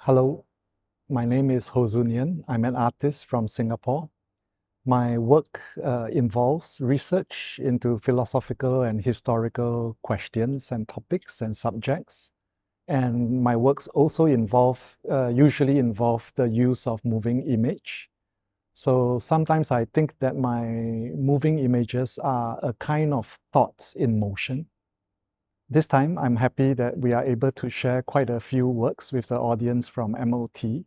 Hello, my name is Tzu Nyen. I'm an artist from Singapore. My work involves research into philosophical and historical questions and topics and subjects. And my works also usually involve the use of moving image. So sometimes I think that my moving images are a kind of thoughts in motion. This time, I'm happy that we are able to share quite a few works with the audience from MOT.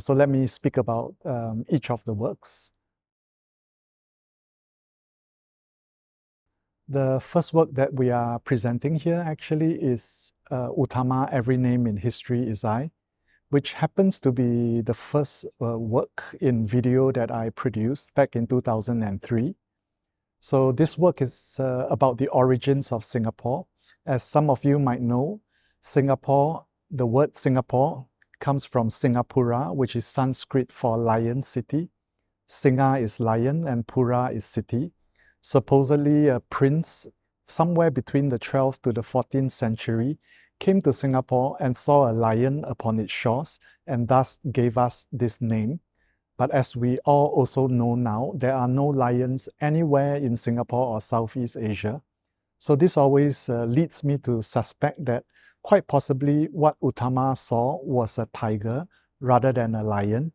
So let me speak about each of the works. The first work that we are presenting here actually is Utama, Every Name in History is I, which happens to be the first work in video that I produced back in 2003. So this work is about the origins of Singapore. As some of you might know, Singapore, the word Singapore comes from Singapura, which is Sanskrit for lion city. Singa is lion and Pura is city. Supposedly a prince somewhere between the 12th to the 14th century came to Singapore and saw a lion upon its shores and thus gave us this name. But as we all also know now, there are no lions anywhere in Singapore or Southeast Asia. So this always leads me to suspect that quite possibly what Utama saw was a tiger rather than a lion.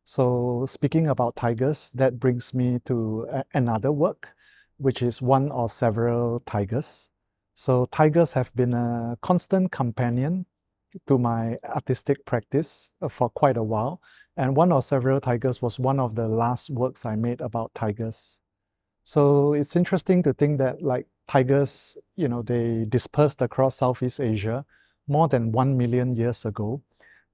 So speaking about tigers, that brings me to another work, which is One or Several Tigers. So tigers have been a constant companion to my artistic practice for quite a while. And One or Several Tigers was one of the last works I made about tigers. So it's interesting to think that like tigers, they dispersed across Southeast Asia more than 1 million years ago,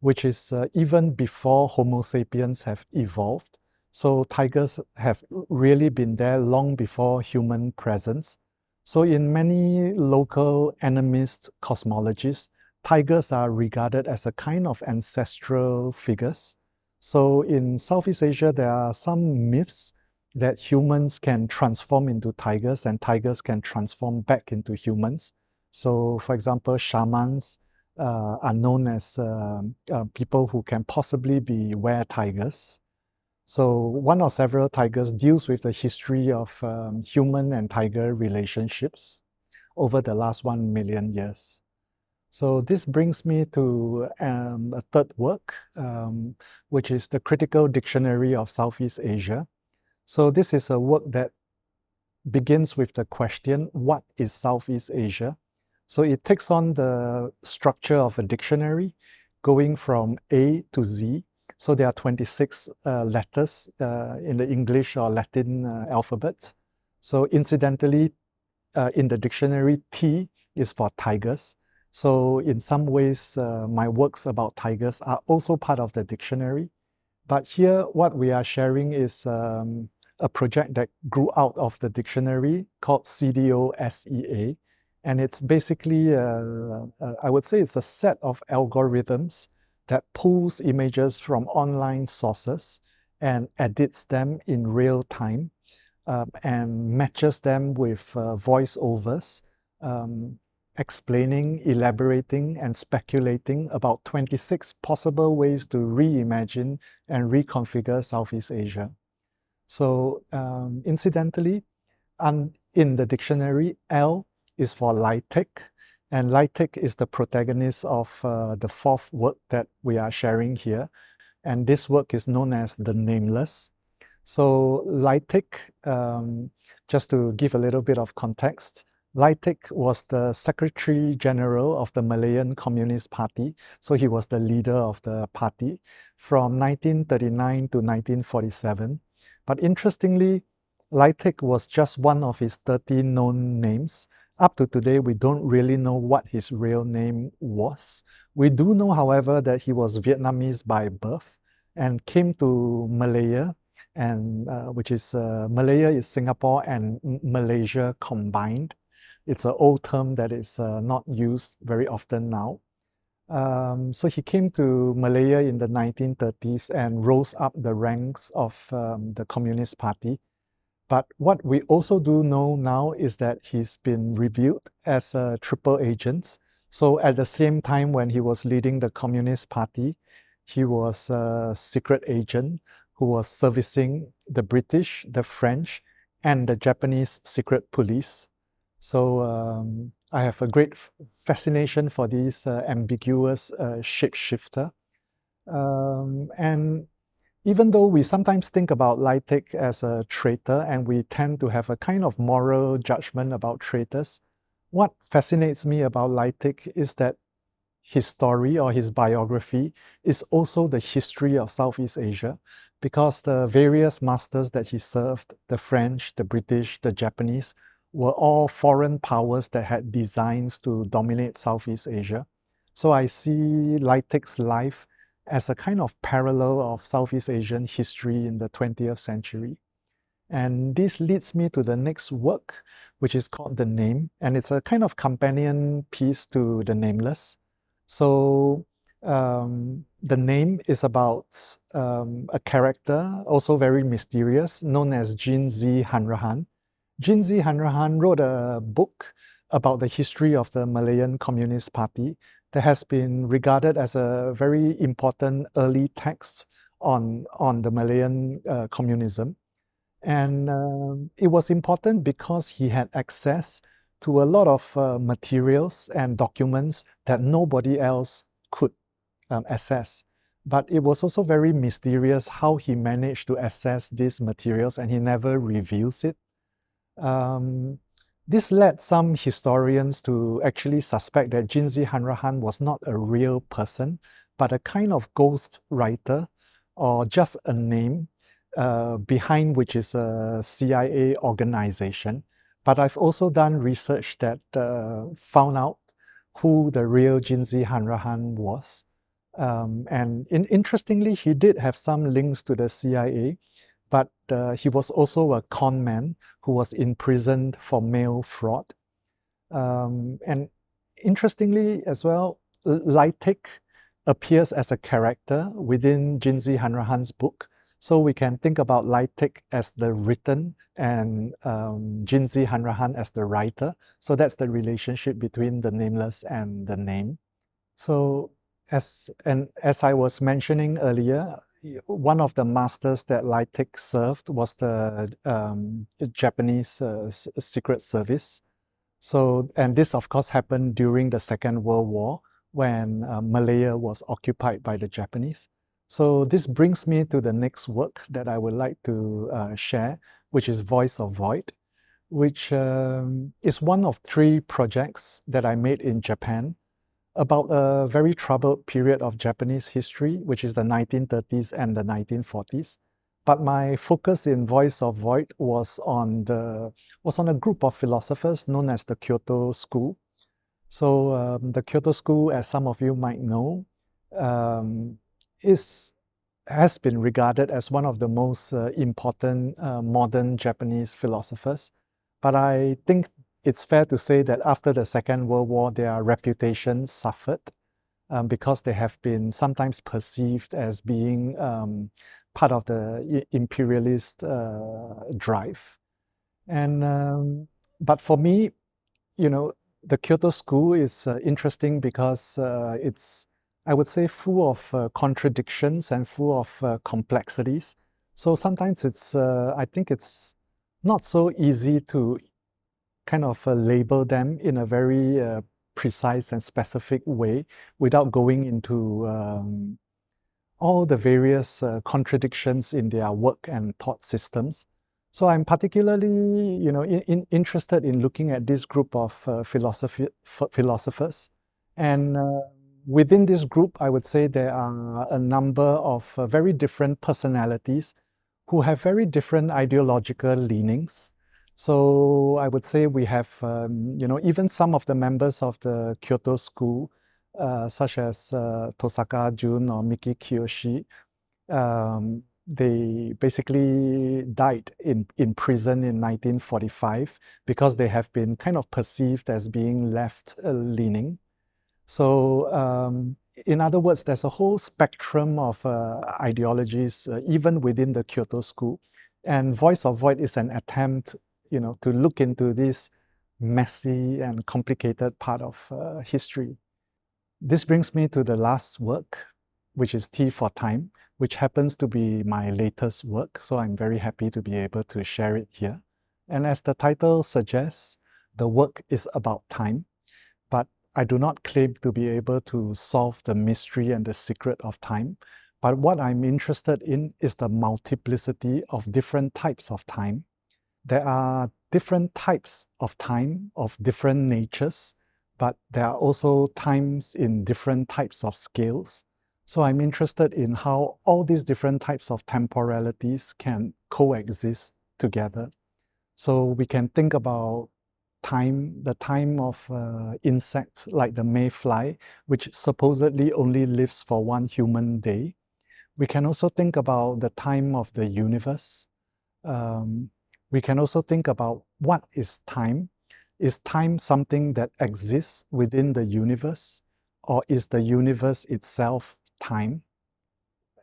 which is even before Homo sapiens have evolved. So tigers have really been there long before human presence. So in many local animist cosmologies, tigers are regarded as a kind of ancestral figures. So in Southeast Asia, there are some myths that humans can transform into tigers and tigers can transform back into humans. So for example, shamans are known as people who can possibly be were-tigers. So One or Several Tigers deals with the history of human and tiger relationships over the last 1 million years. So this brings me to a third work, which is the Critical Dictionary of Southeast Asia. So this is a work that begins with the question, what is Southeast Asia? So it takes on the structure of a dictionary going from A to Z. So there are 26 letters in the English or Latin alphabet. So incidentally, in the dictionary, T is for tigers. So in some ways, my works about tigers are also part of the dictionary. But here, what we are sharing is a project that grew out of the dictionary called CDO-SEA. And it's basically, I would say it's a set of algorithms that pulls images from online sources and edits them in real time and matches them with voiceovers, explaining, elaborating, and speculating about 26 possible ways to reimagine and reconfigure Southeast Asia. So incidentally, in the dictionary, L is for Litech, and Litech is the protagonist of the fourth work that we are sharing here. And this work is known as The Nameless. So Litech, just to give a little bit of context, Litech was the Secretary General of the Malayan Communist Party. So he was the leader of the party from 1939 to 1947. But interestingly, Litech was just one of his 30 known names. Up to today, we don't really know what his real name was. We do know, however, that he was Vietnamese by birth and came to Malaya, and which is Malaya is Singapore and Malaysia combined. It's an old term that is not used very often now. So he came to Malaya in the 1930s and rose up the ranks of the Communist Party. But what we also do know now is that he's been revealed as a triple agent. So at the same time when he was leading the Communist Party, he was a secret agent who was servicing the British, the French, and the Japanese secret police. So I have a great fascination for this ambiguous shapeshifter. And even though we sometimes think about Litech as a traitor and we tend to have a kind of moral judgment about traitors, what fascinates me about Litech is that his story or his biography is also the history of Southeast Asia, because the various masters that he served, the French, the British, the Japanese, were all foreign powers that had designs to dominate Southeast Asia. So I see Litech's life as a kind of parallel of Southeast Asian history in the 20th century. And this leads me to the next work, which is called The Name, and it's a kind of companion piece to The Nameless. So The Name is about a character, also very mysterious, known as Jin Z Hanrahan. Jin Z Hanrahan wrote a book about the history of the Malayan Communist Party that has been regarded as a very important early text on the Malayan communism. And it was important because he had access to a lot of materials and documents that nobody else could access. But it was also very mysterious how he managed to access these materials, and he never reveals it. This led some historians to actually suspect that Jin Z Hanrahan was not a real person, but a kind of ghost writer or just a name behind which is a CIA organization. But I've also done research that found out who the real Jin Z Hanrahan was. And interestingly, he did have some links to the CIA, but he was also a con man who was imprisoned for mail fraud. And interestingly as well, Litech appears as a character within Jin Z Hanrahan's book. So we can think about Litech as the written and Jin Z Hanrahan as the writer. So that's the relationship between the nameless and the name. So as I was mentioning earlier, one of the masters that Litech served was the Japanese Secret Service. So, and this of course happened during the Second World War when Malaya was occupied by the Japanese. So this brings me to the next work that I would like to share, which is Voice of Void, which is one of 3 projects that I made in Japan about a very troubled period of Japanese history, which is the 1930s and the 1940s. But my focus in Voice of Void was on a group of philosophers known as the Kyoto School. So the Kyoto School, as some of you might know, has been regarded as one of the most important modern Japanese philosophers. But I think it's fair to say that after the Second World War, their reputation suffered because they have been sometimes perceived as being part of the imperialist drive. And but for me, you know, the Kyoto School is interesting because it's, I would say, full of contradictions and full of complexities. So sometimes it's, I think it's not so easy to kind of label them in a very precise and specific way without going into all the various contradictions in their work and thought systems. So I'm particularly, interested in looking at this group of philosophers. And within this group, I would say there are a number of very different personalities who have very different ideological leanings. So I would say we have, even some of the members of the Kyoto School, such as Tosaka Jun or Miki Kiyoshi, they basically died in prison in 1945 because they have been kind of perceived as being left-leaning. So in other words, there's a whole spectrum of ideologies even within the Kyoto School. And Voice of Void is an attempt to look into this messy and complicated part of history. This brings me to the last work, which is T for Time, which happens to be my latest work, so I'm very happy to be able to share it here. And as the title suggests, the work is about time, but I do not claim to be able to solve the mystery and the secret of time. But what I'm interested in is the multiplicity of different types of time. There are different types of time of different natures, but there are also times in different types of scales. So I'm interested in how all these different types of temporalities can coexist together. So we can think about time, the time of insects like the mayfly, which supposedly only lives for one human day. We can also think about the time of the universe. We can also think about what is time. Is time something that exists within the universe, or is the universe itself time?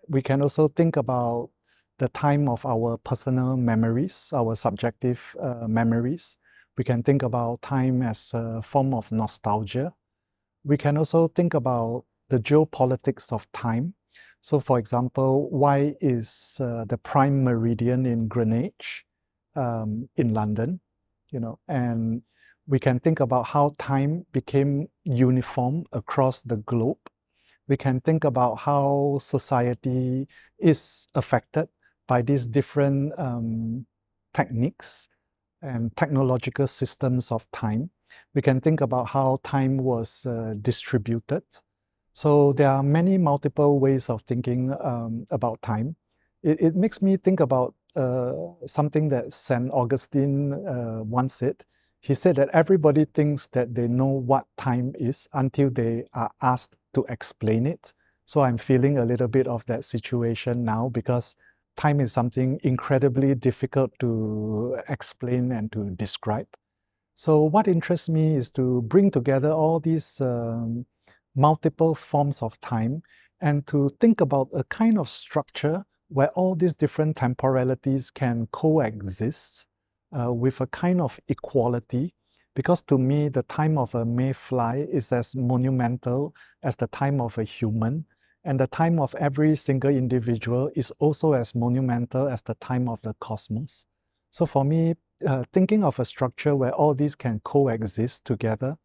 We can also think about the time of our personal memories, our subjective memories. We can think about time as a form of nostalgia. We can also think about the geopolitics of time. So for example, why is the prime meridian in Greenwich in London? And we can think about how time became uniform across the globe. We can think about how society is affected by these different techniques and technological systems of time. We can think about how time was distributed. So there are many multiple ways of thinking about time. It makes me think about something that St. Augustine once said. He said that everybody thinks that they know what time is until they are asked to explain it. So I'm feeling a little bit of that situation now, because time is something incredibly difficult to explain and to describe. So what interests me is to bring together all these multiple forms of time and to think about a kind of structure where all these different temporalities can coexist with a kind of equality. Because to me, the time of a mayfly is as monumental as the time of a human, and the time of every single individual is also as monumental as the time of the cosmos. So for me, thinking of a structure where all these can coexist together,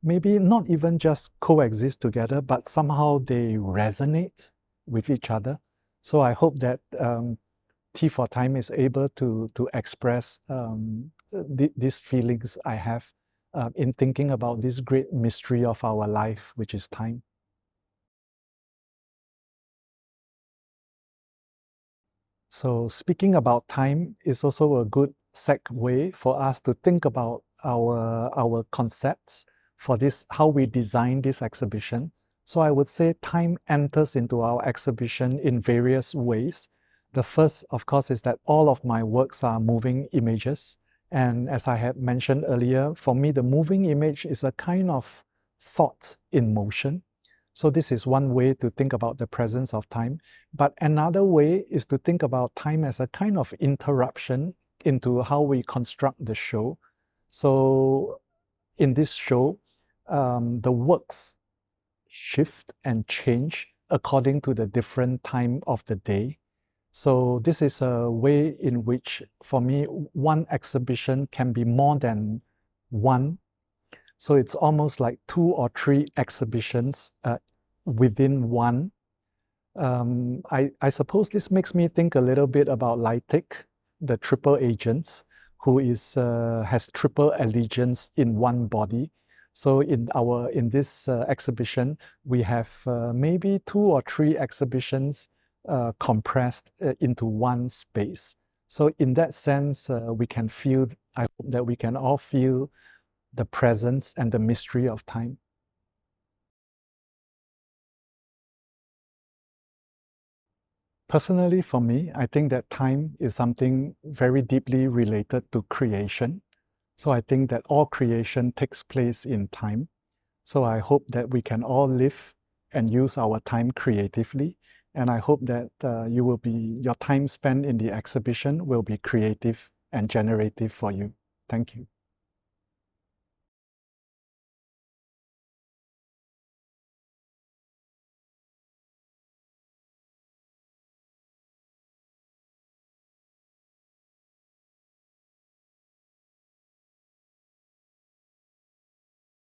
maybe not even just coexist together, but somehow they resonate with each other. So I hope that T for Time is able to express these feelings I have in thinking about this great mystery of our life, which is time. So speaking about time is also a good segue for us to think about our concepts for this, how we design this exhibition. So I would say time enters into our exhibition in various ways. The first, of course, is that all of my works are moving images. And as I had mentioned earlier, for me, the moving image is a kind of thought in motion. So this is one way to think about the presence of time. But another way is to think about time as a kind of interruption into how we construct the show. So in this show, the works shift and change according to the different time of the day. So this is a way in which, for me, one exhibition can be more than one. So it's almost like 2 or 3 exhibitions within one. I suppose this makes me think a little bit about Litech, the triple agents, who has triple allegiance in one body. So in this exhibition, we have maybe 2 or 3 exhibitions compressed into one space. So in that sense, we can feel, I hope that we can all feel the presence and the mystery of time. Personally, for me, I think that time is something very deeply related to creation. So I think that all creation takes place in time. So I hope that we can all live and use our time creatively. And I hope that your time spent in the exhibition will be creative and generative for you. Thank you.